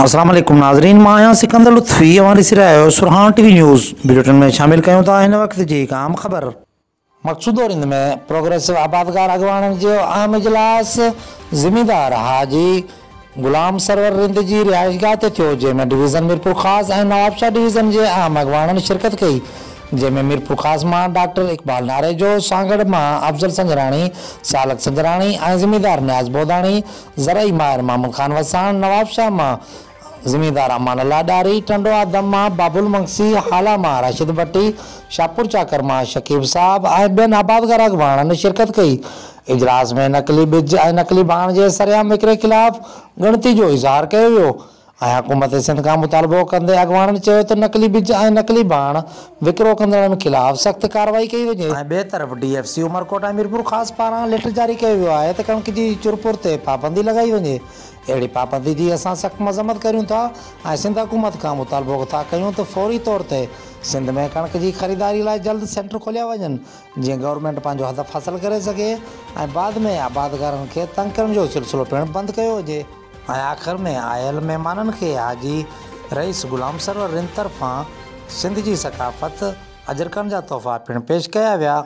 अस्सलाम वालेकुम नाज़रीन, मां आहियां सिकंदर लुत्फ़ी। हमारी सिरा है सुरहान टीवी न्यूज़ बुलेटिन में शामिल कयूं था हिन वक्त जी आम ख़बर। मक़सूदो रिंद में प्रोग्रेसिव आबादगार अॻवाननि जो अहम इजलास ज़िमीदार हाजी गुलाम सरवर रिंद जी रिहाइशगाह ते थियो, जंहिंमें डिवीज़न मीरपुर ख़ास ऐं नवाबशाह डिवीज़न जे अहम अॻवाननि शिरकत कई, जंहिंमें मीरपुर ख़ास मां डॉक्टर इकबाल नारेजो, सांगड़ मां अफजल संजराणी, सालक संजराणी ऐं ज़िमीदार न्याज़ बोदाणी, ज़रई माहिर महमूद खान वसाण, नवाबशाह मां ज़िमीदार अमान अल्लाह डारी, टंडवा दम मां बाबुल मंगसी, हाला मां राशिद भट्टी, शाहपुर चाकर मां शकीब साहब ऐं ॿियनि आबादगार अॻवाननि शिरकत कई। इजलास में नकली बिज ऐं नकली बाण जे सरेआम विकिरे ख़िलाफ़ ॻणती जो इज़हार कयो वियो ऐं हुकूमत सिंध खां मुतालबो कंदे अॻवाननि चयो त नकली बिज ऐं नकली बाण विकिरो कंदड़नि ख़िलाफ़ सख़्त कार्रवाई कई वञे। ऐं ॿिए तरफ़ DFC उमरकोट ऐं मीरपुर ख़ासि पारां लेटर जारी कयो वियो आहे त कणक जी चुरपुर ते पाबंदी लॻाई वञे। अहिड़ी पाबंदी जी असां सख़्त मज़म्मत करियूं था ऐं सिंध हुकूमत खां मुतालबो था कयूं त फौरी तौर ते सिंध में कणक जी ख़रीदारी लाइ जल्द सेंटर खोलिया वञनि, जीअं गवर्नमेंट पंहिंजो हदफ़ हासिल करे सघे ऐं बाद में आबादगारनि खे तंग करण जो सिलसिलो पिणु बंदि कयो वञे। ऐं आख़िर में आयल महिमाननि खे हाजी रईस गुलाम सरवर रिंद तरफ़ां सिंध जी सक़ाफ़त अजरकनि जा तोहफ़ा पिणु पेश कया विया।